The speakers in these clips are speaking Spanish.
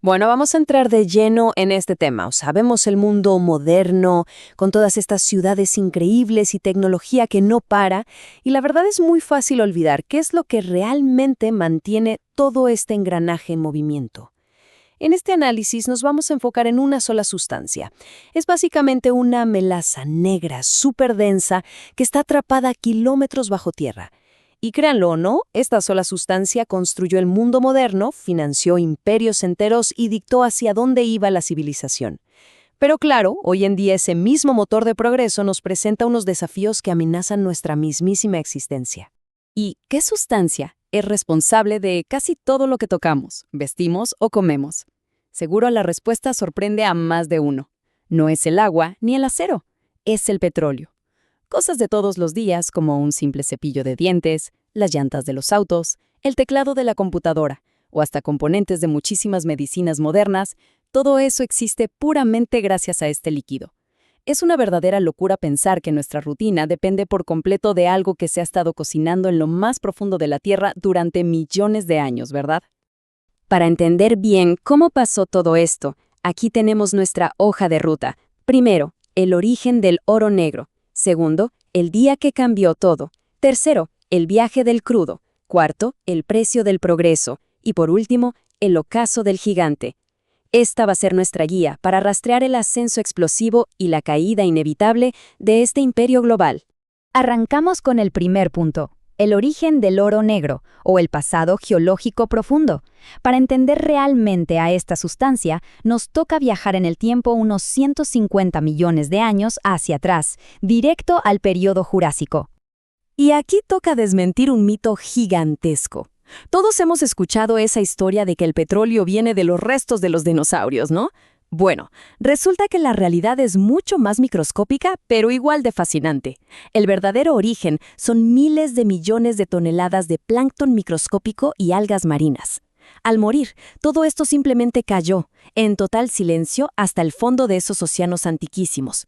Bueno, vamos a entrar de lleno en este tema. O sea, vemos el mundo moderno, con todas estas ciudades increíbles y tecnología que no para, y la verdad es muy fácil olvidar qué es lo que realmente mantiene todo este engranaje en movimiento. En este análisis nos vamos a enfocar en una sola sustancia. Es básicamente una melaza negra súper densa que está atrapada a kilómetros bajo tierra. Y créanlo o no, esta sola sustancia construyó el mundo moderno, financió imperios enteros y dictó hacia dónde iba la civilización. Pero claro, hoy en día ese mismo motor de progreso nos presenta unos desafíos que amenazan nuestra mismísima existencia. ¿Y qué sustancia es responsable de casi todo lo que tocamos, vestimos o comemos? Seguro la respuesta sorprende a más de uno. No es el agua ni el acero, es el petróleo. Cosas de todos los días como un simple cepillo de dientes, las llantas de los autos, el teclado de la computadora o hasta componentes de muchísimas medicinas modernas, todo eso existe puramente gracias a este líquido. Es una verdadera locura pensar que nuestra rutina depende por completo de algo que se ha estado cocinando en lo más profundo de la Tierra durante millones de años, ¿verdad? Para entender bien cómo pasó todo esto, aquí tenemos nuestra hoja de ruta. Primero, el origen del oro negro. Segundo, el día que cambió todo. Tercero, el viaje del crudo. Cuarto, el precio del progreso. Y por último, el ocaso del gigante. Esta va a ser nuestra guía para rastrear el ascenso explosivo y la caída inevitable de este imperio global. Arrancamos con el primer punto, el origen del oro negro, o el pasado geológico profundo. Para entender realmente a esta sustancia, nos toca viajar en el tiempo unos 150 millones de años hacia atrás, directo al período Jurásico. Y aquí toca desmentir un mito gigantesco. Todos hemos escuchado esa historia de que el petróleo viene de los restos de los dinosaurios, ¿no? Bueno, resulta que la realidad es mucho más microscópica, pero igual de fascinante. El verdadero origen son miles de millones de toneladas de plancton microscópico y algas marinas. Al morir, todo esto simplemente cayó, en total silencio, hasta el fondo de esos océanos antiquísimos.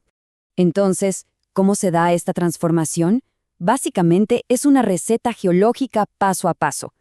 Entonces, ¿cómo se da esta transformación? Básicamente es una receta geológica paso a paso.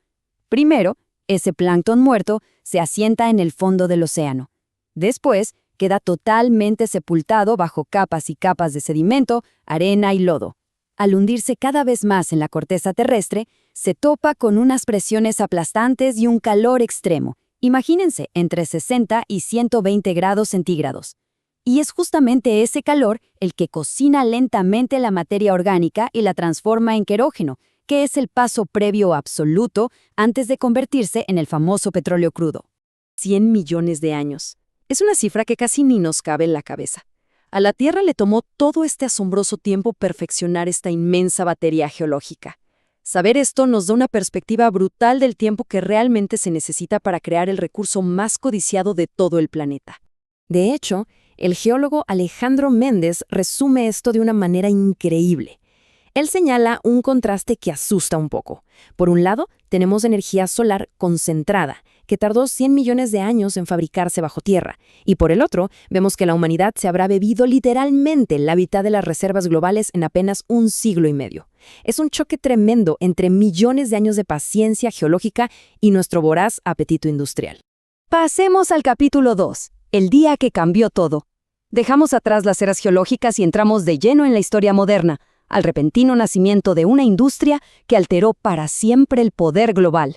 Primero, ese plancton muerto se asienta en el fondo del océano. Después, queda totalmente sepultado bajo capas y capas de sedimento, arena y lodo. Al hundirse cada vez más en la corteza terrestre, se topa con unas presiones aplastantes y un calor extremo. Imagínense, entre 60 y 120 grados centígrados. Y es justamente ese calor el que cocina lentamente la materia orgánica y la transforma en querógeno, que es el paso previo absoluto antes de convertirse en el famoso petróleo crudo. 100 millones de años. Es una cifra que casi ni nos cabe en la cabeza. A la Tierra le tomó todo este asombroso tiempo perfeccionar esta inmensa batería geológica. Saber esto nos da una perspectiva brutal del tiempo que realmente se necesita para crear el recurso más codiciado de todo el planeta. De hecho, el geólogo Alejandro Méndez resume esto de una manera increíble. Él señala un contraste que asusta un poco. Por un lado, tenemos energía solar concentrada, que tardó 100 millones de años en fabricarse bajo tierra. Y por el otro, vemos que la humanidad se habrá bebido literalmente la mitad de las reservas globales en apenas un siglo y medio. Es un choque tremendo entre millones de años de paciencia geológica y nuestro voraz apetito industrial. Pasemos al capítulo 2, el día que cambió todo. Dejamos atrás las eras geológicas y entramos de lleno en la historia moderna, al repentino nacimiento de una industria que alteró para siempre el poder global.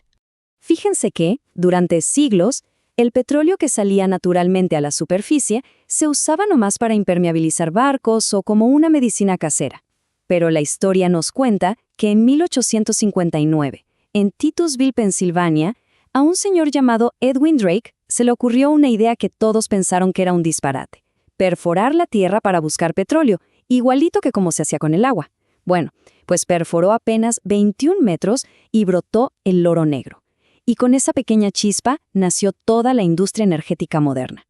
Fíjense que, durante siglos, el petróleo que salía naturalmente a la superficie se usaba nomás para impermeabilizar barcos o como una medicina casera. Pero la historia nos cuenta que en 1859, en Titusville, Pensilvania, a un señor llamado Edwin Drake se le ocurrió una idea que todos pensaron que era un disparate: perforar la tierra para buscar petróleo, igualito que como se hacía con el agua. Bueno, pues perforó apenas 21 metros y brotó el oro negro. Y con esa pequeña chispa nació toda la industria energética moderna.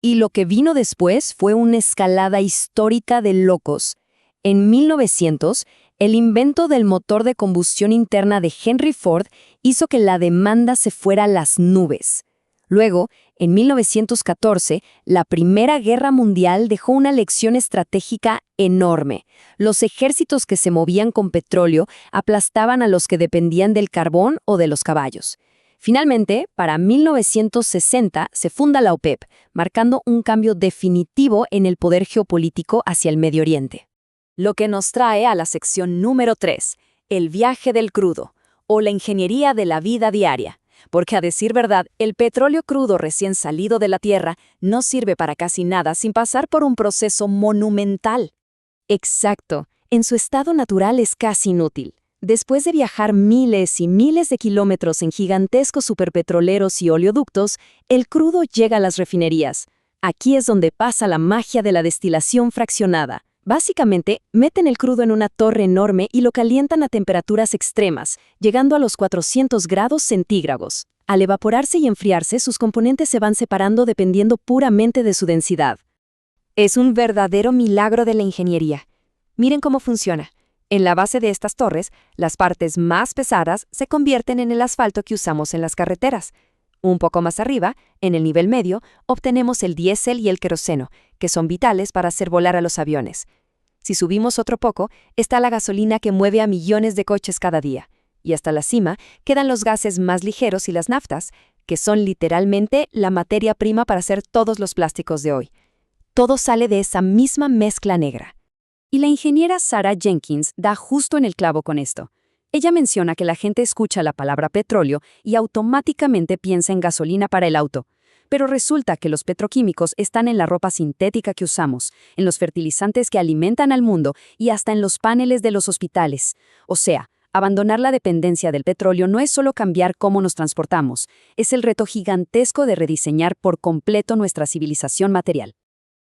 Y lo que vino después fue una escalada histórica de locos. En 1900, el invento del motor de combustión interna de Henry Ford hizo que la demanda se fuera a las nubes. Luego, en 1914, la Primera Guerra Mundial dejó una lección estratégica enorme. Los ejércitos que se movían con petróleo aplastaban a los que dependían del carbón o de los caballos. Finalmente, para 1960 se funda la OPEP, marcando un cambio definitivo en el poder geopolítico hacia el Medio Oriente. Lo que nos trae a la sección número 3, el viaje del crudo, o la ingeniería de la vida diaria. Porque a decir verdad, el petróleo crudo recién salido de la tierra no sirve para casi nada sin pasar por un proceso monumental. Exacto, en su estado natural es casi inútil. Después de viajar miles y miles de kilómetros en gigantescos superpetroleros y oleoductos, el crudo llega a las refinerías. Aquí es donde pasa la magia de la destilación fraccionada. Básicamente, meten el crudo en una torre enorme y lo calientan a temperaturas extremas, llegando a los 400 grados centígrados. Al evaporarse y enfriarse, sus componentes se van separando dependiendo puramente de su densidad. Es un verdadero milagro de la ingeniería. Miren cómo funciona. En la base de estas torres, las partes más pesadas se convierten en el asfalto que usamos en las carreteras. Un poco más arriba, en el nivel medio, obtenemos el diésel y el queroseno, que son vitales para hacer volar a los aviones. Si subimos otro poco, está la gasolina que mueve a millones de coches cada día. Y hasta la cima quedan los gases más ligeros y las naftas, que son literalmente la materia prima para hacer todos los plásticos de hoy. Todo sale de esa misma mezcla negra. Y la ingeniera Sarah Jenkins da justo en el clavo con esto. Ella menciona que la gente escucha la palabra petróleo y automáticamente piensa en gasolina para el auto. Pero resulta que los petroquímicos están en la ropa sintética que usamos, en los fertilizantes que alimentan al mundo y hasta en los paneles de los hospitales. O sea, abandonar la dependencia del petróleo no es solo cambiar cómo nos transportamos, es el reto gigantesco de rediseñar por completo nuestra civilización material.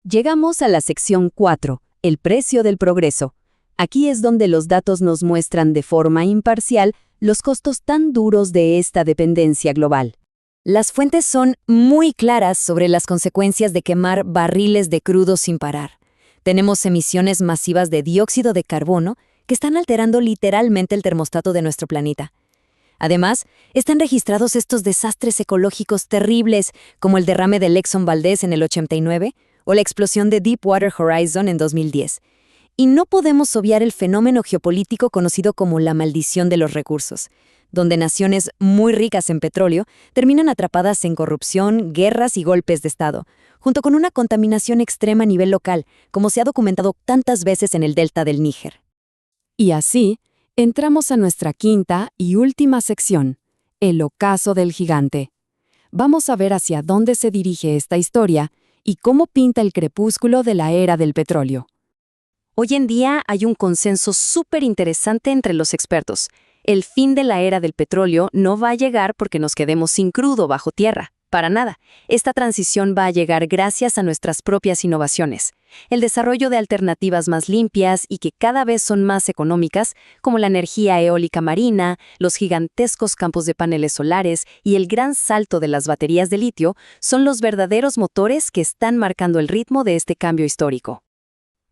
Llegamos a la sección 4, el precio del progreso. Aquí es donde los datos nos muestran de forma imparcial los costos tan duros de esta dependencia global. Las fuentes son muy claras sobre las consecuencias de quemar barriles de crudo sin parar. Tenemos emisiones masivas de dióxido de carbono que están alterando literalmente el termostato de nuestro planeta. Además, están registrados estos desastres ecológicos terribles como el derrame del Exxon Valdez en el 89 o la explosión de Deepwater Horizon en 2010. Y no podemos obviar el fenómeno geopolítico conocido como la maldición de los recursos, donde naciones muy ricas en petróleo terminan atrapadas en corrupción, guerras y golpes de Estado, junto con una contaminación extrema a nivel local, como se ha documentado tantas veces en el delta del Níger. Y así, entramos a nuestra quinta y última sección, el ocaso del gigante. Vamos a ver hacia dónde se dirige esta historia y cómo pinta el crepúsculo de la era del petróleo. Hoy en día hay un consenso súper interesante entre los expertos. El fin de la era del petróleo no va a llegar porque nos quedemos sin crudo bajo tierra. Para nada. Esta transición va a llegar gracias a nuestras propias innovaciones. El desarrollo de alternativas más limpias y que cada vez son más económicas, como la energía eólica marina, los gigantescos campos de paneles solares y el gran salto de las baterías de litio, son los verdaderos motores que están marcando el ritmo de este cambio histórico.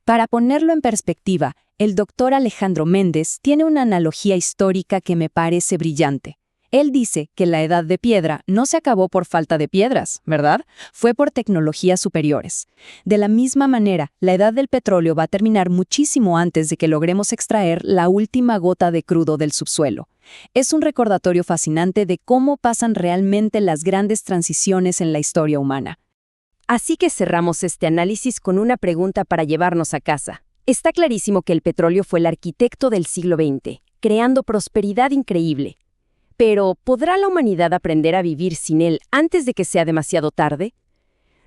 Para ponerlo en perspectiva, el doctor Alejandro Méndez tiene una analogía histórica que me parece brillante. Él dice que la edad de piedra no se acabó por falta de piedras, ¿verdad? Fue por tecnologías superiores. De la misma manera, la edad del petróleo va a terminar muchísimo antes de que logremos extraer la última gota de crudo del subsuelo. Es un recordatorio fascinante de cómo pasan realmente las grandes transiciones en la historia humana. Así que cerramos este análisis con una pregunta para llevarnos a casa. Está clarísimo que el petróleo fue el arquitecto del siglo XX, creando prosperidad increíble. Pero, ¿podrá la humanidad aprender a vivir sin él antes de que sea demasiado tarde?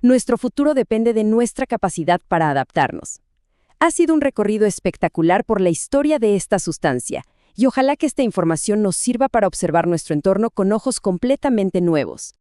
Nuestro futuro depende de nuestra capacidad para adaptarnos. Ha sido un recorrido espectacular por la historia de esta sustancia, y ojalá que esta información nos sirva para observar nuestro entorno con ojos completamente nuevos.